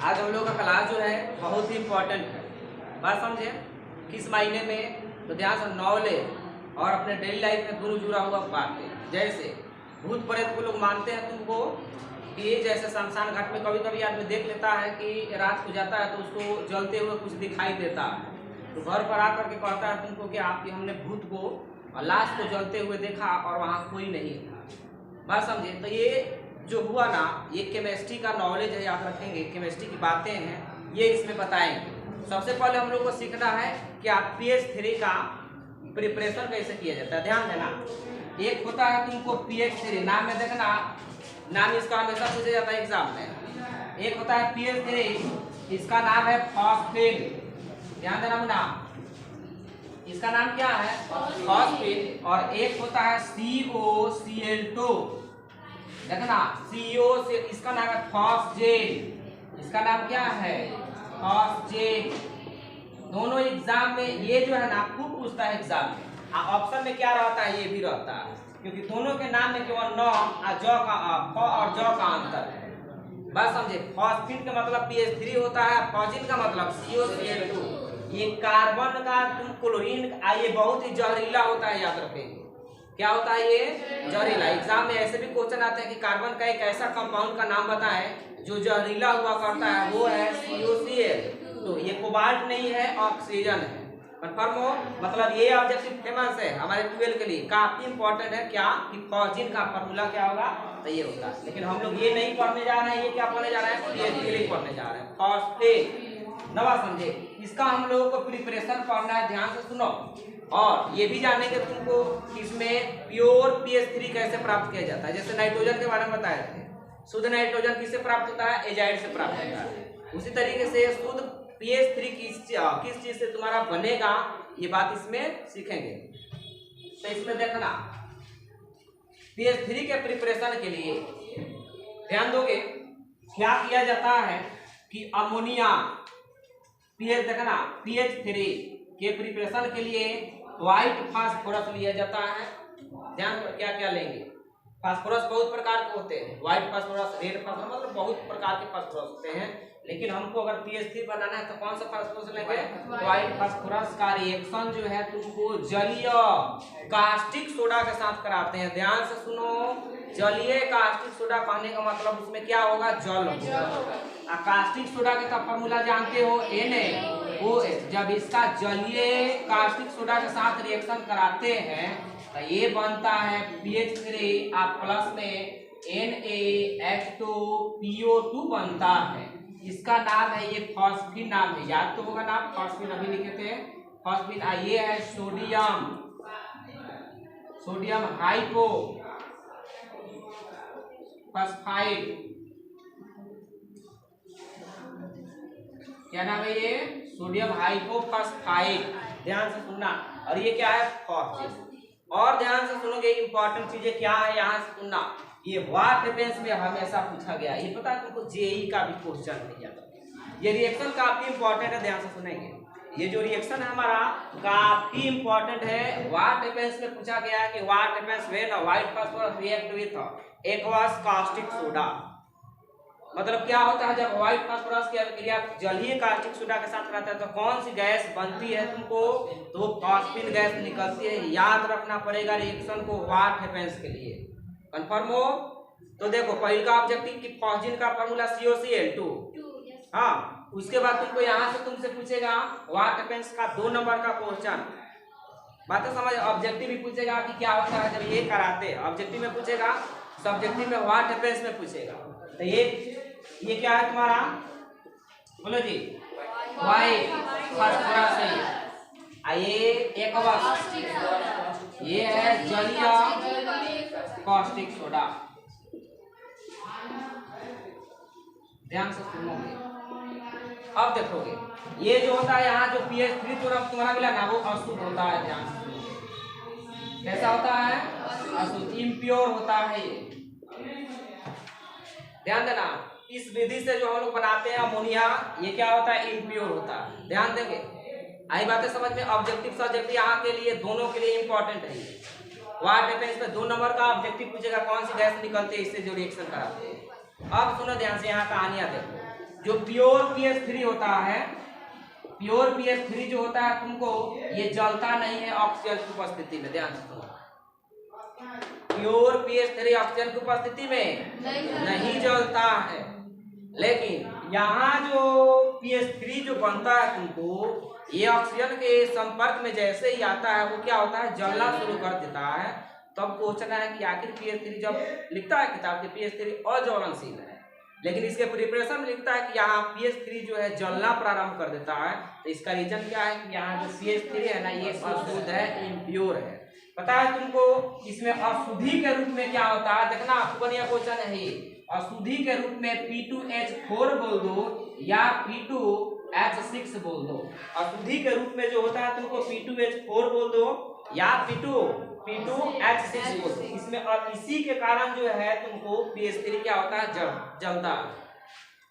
आज हम लोग का क्लास जो है बहुत ही इम्पोर्टेंट है। बात समझे किस मायने में, तो ध्यान से नॉलेज और अपने डेली लाइफ में दोनों जुड़ा हुआ बात है। जैसे भूत प्रेत को लोग मानते हैं तुमको कि जैसे शमशान घाट में कभी कभी आदमी देख लेता है कि रात को जाता है तो उसको जलते हुए कुछ दिखाई देता है, तो घर पर आकर के कहता है तुमको कि आपकी हमने भूत को और लाश को जलते हुए देखा और वहाँ कोई नहीं था। बात समझे। तो ये जो हुआ ना, ये केमिस्ट्री का नॉलेज है, याद रखेंगे। केमिस्ट्री की बातें हैं ये इसमें बताएंगे। सबसे पहले हम लोग को सीखना है कि आप pH 3 का प्रिपरेशन कैसे किया जाता है। ध्यान देना, एक होता है तुमको pH 3, नाम में देखना, नाम इसका हमेशा पूछा जाता है एग्जाम में। एक होता है pH 3, इसका नाम है फॉस्फेट। ध्यान देना मुन्ना, इसका नाम क्या है? फॉस्फेट। और एक होता है COCl2, देखना CO से, इसका नाम है फॉस्फेट। इसका नाम क्या है? फॉस्फेट। दोनों एग्जाम में ये जो है ना खूब पूछता है एग्जाम में। ऑप्शन में क्या रहता है? ये भी रहता है, क्योंकि दोनों के नाम में केवल न और ज का फ और ज का अंतर है। बस समझे। फॉस्फेट का मतलब pH 3 होता है, फॉस्फेट का मतलब COCl2। ये कार्बन का तुम क्लोरीन, ये बहुत ही जहरीला होता है, याद रखेंगे। क्या होता है ये? जहरीला। एग्जाम में ऐसे भी क्वेश्चन आते हैं कि कार्बन का एक ऐसा कंपाउंड का नाम बताएं जो जहरीला हुआ करता है, वो है COCl। तो ये कोबाल्ट नहीं है, ऑक्सीजन है। कंफर्म हो? मतलब ये ऑब्जेक्टिव फेमस है हमारे 12 के लिए, काफी इंपॉर्टेंट है। क्या कि फॉस्फेट का फॉर्मूला क्या होगा? तो ये होगा। लेकिन हम लोग ये नहीं पढ़ने जा रहे हैं। ये क्या पढ़ने जा रहे हैं? pH 3 पढ़ने जा रहे हैं, फॉस्फेट। नवा समझे। इसका हम लोगों को प्रिपरेशन पढ़ना है, ध्यान से सुनो। और ये भी जानेंगे तुमको इसमें प्योर pH 3 कैसे प्राप्त किया जाता है। जैसे नाइट्रोजन के बारे में बताए थे, शुद्ध नाइट्रोजन किससे प्राप्त होता है? एजाइड से प्राप्त होता है। उसी तरीके से शुद्ध pH 3 किस चीज से तुम्हारा बनेगा, ये बात इसमें सीखेंगे। तो इसमें देखना, pH 3 के प्रिपरेशन के लिए ध्यान दोगे क्या किया जाता है कि अमोनिया, pH देखना, pH 3 के प्रिपरेशन के लिए व्हाइट फास्फोरस लिया जाता है। ध्यान दो, क्या क्या लेंगे? फास्फोरस बहुत प्रकार के होते हैं, व्हाइट फास्फोरस, रेड फास्फोरस, मतलब बहुत प्रकार के फास्फोरस होते हैं। लेकिन हमको अगर pH 3 बनाना है तो कौन सा फास्फोरस लेंगे? व्हाइट फास्फोरस का रिएक्शन जो है तुमको जलीय कास्टिक सोडा के साथ कराते हैं। ध्यान से सुनो, जलीय कास्टिक सोडा कहने का मतलब उसमें क्या होगा? जल होगा। कास्टिक सोडा का फॉर्मूला जानते हो? NaOH। जब इसका जलीय कास्टिक सोडा के साथ रिएक्शन कराते हैं तो ये बनता है pH 3 और प्लस में NaH2PO2 बनता है। इसका नाम है, ये फॉस्फीन नाम है, याद तो होगा नाम, फॉस्फीन अभी लिखे थे, फॉस्फीन। ये है सोडियम, सोडियम हाइपो फॉस्फाइड। क्या नाम है? ये सोडियम हाइपोफॉस्फाइड। ध्यान से सुनना। और ये क्या है? फॉस्फेट। और ध्यान से सुनोगे, इंपॉर्टेंट चीजें क्या है यहाँ से सुनना। ये व्हाट हैपेंस में हमेशा पूछा गया, ये पता है तुमको? जेई का भी क्वेश्चन नहीं जाता। ये रिएक्शन काफी इंपॉर्टेंट है, ध्यान से सुनेंगे। ये जो रिएक्शन है हमारा काफी इंपॉर्टेंट है। व्हाट हैपेंस में पूछा गया है कि what happens when white phosphorus react with aqueous caustic soda. मतलब क्या होता है जब व्हाइट फास्फोरस की अभिक्रिया जलीय कास्टिक सोडा के साथ रहता है तो कौन सी गैस बनती है तुमको? तो फॉस्फीन गैस निकलती है। याद रखना पड़ेगा रिएक्शन को व्हाट हैपेंस के लिए। कंफर्म हो? तो देखो, पहले का ऑब्जेक्टिव की फॉस्फीन का फार्मूला COCl2। हाँ, उसके बाद तुमको यहाँ से तुमसे पूछेगा व्हाट हैपेंस का 2 नंबर का क्वेश्चन। बातें समझ। ऑब्जेक्टिव भी पूछेगा कि क्या होता है जब ये कराते हैं, ऑब्जेक्टिव में पूछेगा, सब्जेक्टिव में व्हाट हैपेंस में पूछेगा। तो ये क्या है तुम्हारा? बोलो जी। व्हाइट फास्फोरस है। ये एक्वस, ये है जलीय कास्टिक सोडा। ध्यान से सुनोगे। अब देखोगे ये जो होता है यहाँ जो pH 3 तुम्हारा मिला ना, वो अशुद्ध होता है। ध्यान से, कैसा होता है? अशुद्ध, इम्प्योर होता है ये। ध्यान देना, इस विधि से जो हम लोग बनाते हैं अमोनिया, ये क्या होता है? इम्प्योर होता है। ध्यान देंगे, आई बातें समझ में। ऑब्जेक्टिव सब्जेक्टिव यहाँ के लिए, दोनों के लिए इंपॉर्टेंट है। व्हाट हैपेंस में 2 नंबर का ऑब्जेक्टिव पूछेगा, कौन सी गैस निकलती है इससे जो रिएक्शन कराते हैं। अब सुनो ध्यान से, यहाँ कहानियां देखो। जो प्योर PH3 होता है, प्योर PH3 जो होता है तुमको ये जलता नहीं है ऑक्सीजन की उपस्थिति में। ध्यान से सुनो, प्योर PH3 ऑक्सीजन की उपस्थिति में नहीं जलता है। लेकिन यहाँ जो PH3 जो बनता है तुमको, ये ऑक्सीजन के संपर्क में जैसे ही आता है वो क्या होता है, जलना शुरू कर देता है। तब क्वेश्चन है कि आखिर PH3 जब लिखता है किताब के PH3 अज्वलनशील है, लेकिन इसके प्रिपरेशन में लिखता है कि यहाँ PH3 जो है जलना प्रारंभ कर देता है। तो इसका रीजन क्या है कि यहाँ जो PH3 है ना, ये अशुद्ध है, इम्प्योर है। पता है तुमको इसमें अशुद्धि के रूप में क्या होता है, देखना बढ़िया क्वेश्चन है ये। अशुद्धि के रूप में P2H4 बोल दो या P2H6 बोल दो। अशुद्धि के रूप में जो होता है तुमको P2H4 बोल दो या P2H6 बोल दो। इसमें और इसी के कारण जो है तुमको PH3 क्या होता है, जलता है।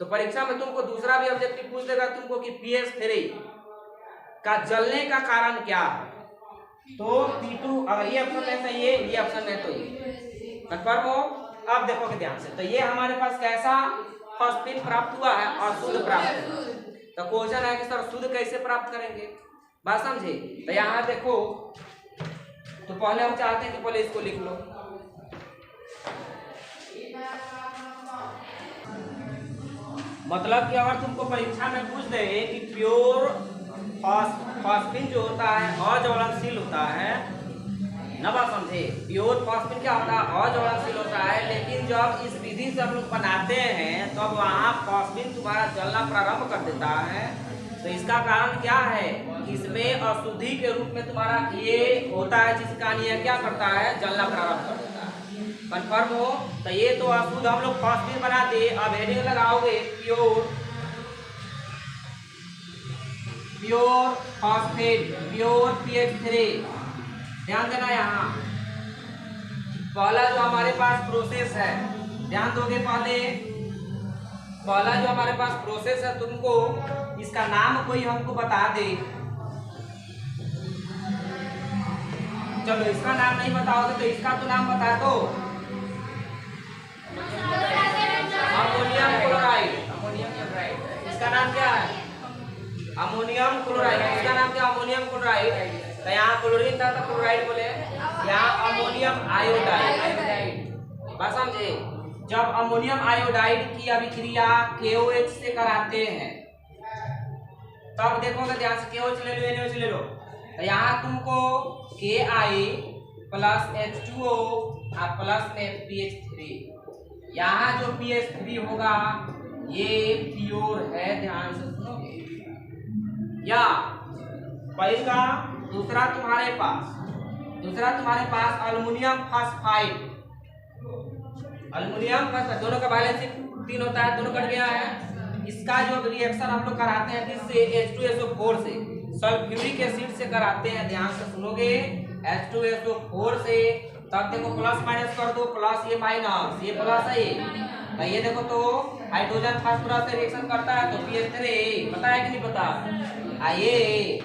तो परीक्षा में तुमको दूसरा भी ऑब्जेक्टिव पूछ देगा तुमको कि PH3 का जलने का कारण क्या है। तो P2 अगर ये ऑप्शन है तो ये ऑप्शन है तो ये कंफर्म हो। अब देखोगे ध्यान से, तो ये हमारे पास कैसा फॉस्फेट प्राप्त हुआ है, अशुद्ध प्राप्त हुआ। तो क्वेश्चन है कि सर शुद्ध कैसे प्राप्त करेंगे, बात समझे। तो यहाँ देखो, तो पहले हम चाहते हैं कि पहले इसको लिख लो। मतलब कि अगर तुमको परीक्षा में पूछ दे कि प्योर फॉस्फेट जो होता है अज्वलनशील होता है, ना बात समझे। प्योर फॉस्फेट क्या होता है, अज्वलनशील होता है। लेकिन जब इस विधि से हम लोग बनाते हैं तब तो वहाँ फॉस्फेट तुम्हारा जलना प्रारंभ कर देता है। तो इसका कारण क्या है, इसमें अशुद्धि के रूप में तुम्हारा ये होता है, जिस कारण ये क्या करता है, जलना प्रारंभ कर देता है। कंफर्म हो। तो ये तो अशुद्ध हम लोग फॉस्फेट बना दिए। अब हेडिंग लगाओगे प्योर फॉस्फेट, प्योर PH3। ध्यान देना, यहाँ पहला जो हमारे पास प्रोसेस है, ध्यान दोगे। पहला जो हमारे पास प्रोसेस है, तुमको इसका नाम कोई हमको बता दे। चलो इसका नाम नहीं बताओगे तो इसका तो नाम बता दो। अमोनियम क्लोराइड, इसका नाम क्या है, अमोनियम क्लोराइड। इसका नाम क्या, अमोनियम क्लोराइड। तो यहाँ क्लोरीन था तो क्लोराइड बोले, यहाँ अमोनियम आयोडाइड। बस समझे। जब अमोनियम आयोडाइड की अभिक्रिया KOH से कराते हैं तब देखोगे ध्यान से, KOH ले लो, NaOH ले लो। तो यहाँ तुमको Ki प्लस H2O और प्लस में PH3। यहाँ जो PH3 होगा ये प्योर है, ध्यान से सुनोगे। या पहला दूसरा तुम्हारे पास अल्युमिनियम फॉस्फाइड। अल्युमिनियम फॉस्फाइड दोनों का बैलेंस 3 होता है, दोनों कट गया है। इसका जो रिएक्शन हम लोग कराते हैं किससे, H2SO4 से, सल्फ्यूरिक एसिड से कराते हैं। ध्यान से सुनोगे, H2SO4 से। तब देखो प्लस माइनस कर दो, प्लस ये माइनस, ये प्लस है तो ये देखो, तो हाइड्रोजन फास्फोरस से रिएक्शन करता है तो PH3 पता है कि नहीं पता, आइए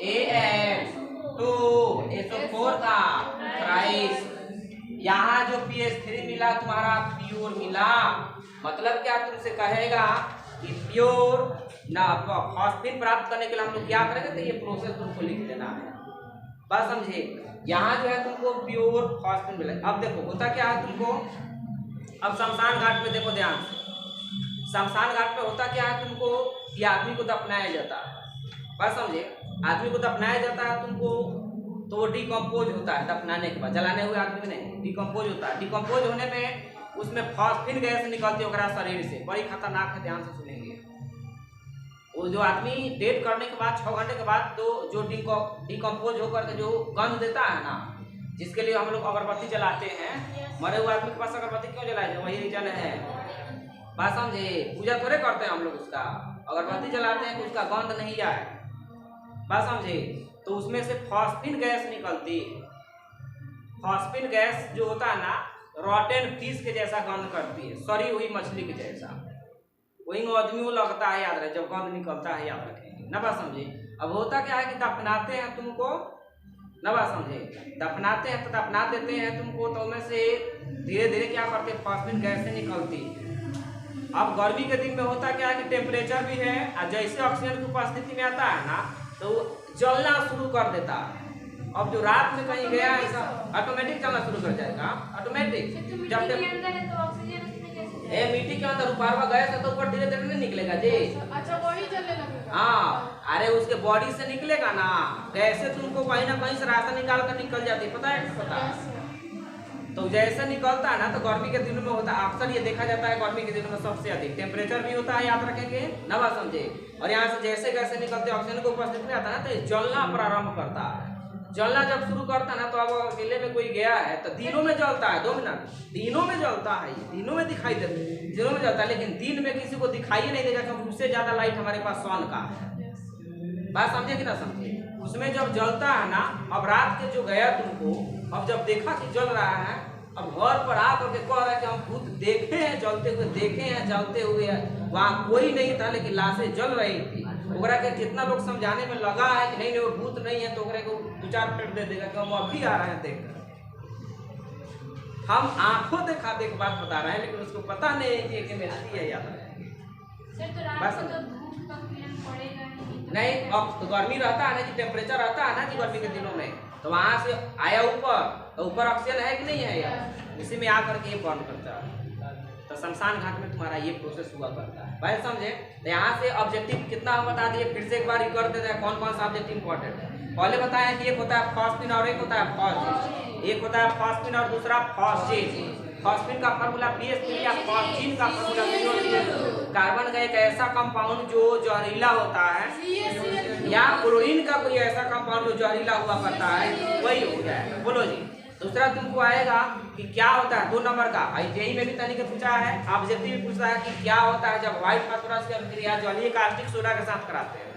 AN2SO4 का प्राइस। यहाँ जो PH3 मिला तुम्हारा प्योर मिला। मतलब क्या तुमसे कहेगा कि प्योर ना फॉस्फेट प्राप्त करने के लिए हम लोग क्या करेंगे, तो ये प्रोसेस तुमको लिख देना है। बात समझे। यहाँ जो है तुमको प्योर फॉस्फेट मिला। अब देखो होता क्या है तुमको, अब शमशान घाट पे देखो ध्यान से। शमशान घाट पे होता क्या है तुमको कि आदमी को दफनाया जाता है। बात समझे, आदमी को दफनाया जाता है तुमको, तो वो डिकम्पोज होता है दफनाने के बाद। जलाने हुए आदमी नहीं, डिकम्पोज होता है। डिकम्पोज होने में उसमें फॉस्फेट गैस निकलती है शरीर से, बड़ी खतरनाक है, ध्यान से सुनेंगे। वो जो आदमी डेड करने के बाद 6 घंटे के बाद तो जो डिकम्पोज होकर के जो गंध देता है ना, जिसके लिए हम लोग अगरबत्ती जलाते हैं। मरे हुए आदमी के पास अगरबत्ती क्यों जलाए, वही रीजन है। बात समझे, पूजा थोड़े करते हैं हम लोग उसका, अगरबत्ती जलाते हैं कि उसका गंध नहीं आए। बात समझे। तो उसमें से फॉस्फेट गैस निकलती है। फॉस्फेट गैस जो होता है ना, रॉटेन फिश के जैसा गंध करती है, सड़ी हुई मछली के जैसा। वही आदमी को लगता है, याद रहे, जब गंध निकलता है याद रखेंगे ना। बात समझे। अब होता क्या है कि दफनाते हैं तुमको ना, बात समझे, दफनाते हैं तो दफना देते हैं तुमको, तो उनमें से धीरे धीरे क्या करते हैं, फॉस्फेट गैस से निकलती है। अब गर्मी के दिन में होता क्या है कि टेम्परेचर भी है और जैसे ऑक्सीजन की उपस्थिति में आता है ना तो जलना शुरू कर देता है। अब जो रात में कहीं गया ऐसा ऑटोमेटिक चलना शुरू कर जाएगा, ऑटोमेटिक। जब मिट्टी के अंदर ऊपर गैस है तो ऊपर धीरे धीरे नहीं निकलेगा जी। अच्छा वही जलने लगेगा। हाँ, अरे उसके बॉडी से निकलेगा ना, कैसे तुमको कहीं ना कहीं से रास्ता निकाल कर निकल जाती है, पता है? पता है। तो जैसे निकलता है ना तो गर्मी के दिनों में होता है, अक्सर ये देखा जाता है गर्मी के दिनों में सबसे अधिक टेम्परेचर भी होता है, याद रखेंगे ना, बात समझे। और यहाँ से जैसे जैसे निकलते ऑक्सीजन को उपस्थित में आता है ना तो जलना प्रारंभ करता है। जलना जब शुरू करता है ना तो अब अकेले में कोई गया है तो दिनों में जलता है, 2 मिनट दिनों में जलता है, दिनों में दिखाई देता है, दिनों में जलता है, लेकिन दिन में किसी को दिखाई नहीं देगा क्योंकि उससे ज्यादा लाइट हमारे पास सन का है। बात समझे कि ना समझे? उसमें जब जलता है ना, अब रात के जो गया तुमको, अब जब देखा कि जल रहा है, अब घर पर आ करके कह रहा है कि हम भूत देखे हैं जलते हुए, देखे हैं जलते हुए, वहाँ कोई नहीं था लेकिन लाशें जल रही थी। ओकरा के कितना लोग समझाने में लगा है कि नहीं नहीं वो भूत नहीं है तो ओकरे को 2-4 पेट दे देगा कि हम अभी आ रहे हैं देखकर। हम आंखों देखा देख बात बता रहे हैं लेकिन उसको पता नहीं है कि एक मिलती है याद नहीं। अब तो गर्मी रहता है ना जी, टेम्परेचर रहता है ना जी गर्मी के दिनों में, तो वहां से आया ऊपर तो ऊपर ऑक्सीजन है कि नहीं है यार, उसी में आकर के ये बर्न करता है। तो शमशान घाट में तुम्हारा ये प्रोसेस हुआ करता है, भाई समझे। तो यहाँ से ऑब्जेक्टिव कितना हम बता दिए, फिर से एक बार कर देते हैं कौन कौन सा ऑब्जेक्टिव इंपॉर्टेंट है। पहले बताया कि एक होता है फॉस्फिन और एक होता है फॉस्फेट, एक होता है फॉस्फिन और दूसरा फॉस्फेट। फॉस्फिन का फार्मूला PS3 या फॉस्फिन का फार्मूला CO3। कार्बन का एक ऐसा कंपाउंड जो जहरीला होता है, या क्लोरीन का कोई ऐसा कंपाउंड जो जहरीला हुआ करता है, वही हो जाएगा। बोलो जी। दूसरा तुमको आएगा कि क्या होता है 2 नंबर का, जेईई में भी तनिक पूछा है, ऑब्जेक्टिव भी पूछता है कि क्या होता है जब व्हाइट फास्फोरस की अभिक्रिया जलीय कास्टिक सोडा के साथ कराते हैं।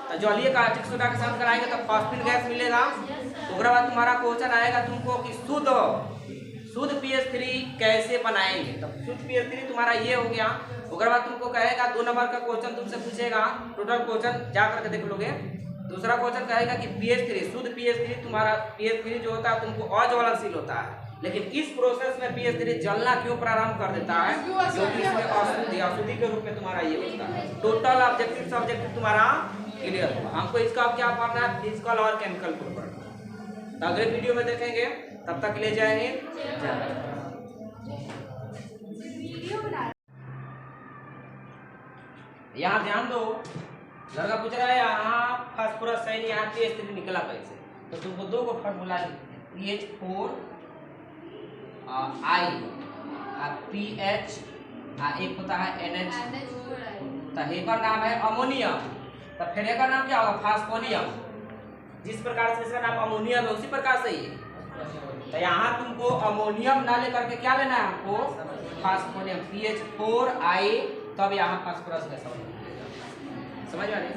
तो जलीय कास्टिक सोडा के साथ कराएंगे तो फॉस्फिन गैस मिलेगा। उसके बाद तुम्हारा क्वेश्चन आएगा तुमको कि शुद्ध PS3 कैसे बनाएंगे। तो शुद्ध PS3 तुम्हारा ये हो गया। उसके बाद तुमको कहेगा 2 नंबर का क्वेश्चन तुमसे पूछेगा, टोटल क्वेश्चन जा करके देख लोगे। दूसरा क्वेश्चन कहेगा कि PS3 शुद्ध PS3 तुम्हारा PS3 जो होता है तुमको अज्वलनशील होता है, लेकिन इस प्रोसेस में PS3 जलना क्यों प्रारंभ कर देता है, क्योंकि इसमें अशुद्धि के रूप में तुम्हारा ये होता है। टोटल ऑब्जेक्टिव सब्जेक्टिव तुम्हारा क्लियर होगा। हमको इसका अब क्या पढ़ना है, फिजिकल और केमिकल को पढ़ना। तो अगले वीडियो में देखेंगे, तब तक के लिए जय हिंद। यहाँ ध्यान दो, लड़का पूछ रहा है यहाँ फास्फोरस है, यहाँ PS3 निकला कैसे। तो तुमको 2 को फार्मूला PH4 I PH एक होता है NH, तो एकर नाम है अमोनियम, तो फिर एकर नाम क्या होगा फास्फोनियम। जिस प्रकार से इसका नाम अमोनियम है उसी प्रकार से ही। तो यहाँ तुमको अमोनियम ना लेकर के क्या लेना है हमको, फास्फोनियम PH4 I, तब यहाँ फास्फोरस का समझ में आ रही है।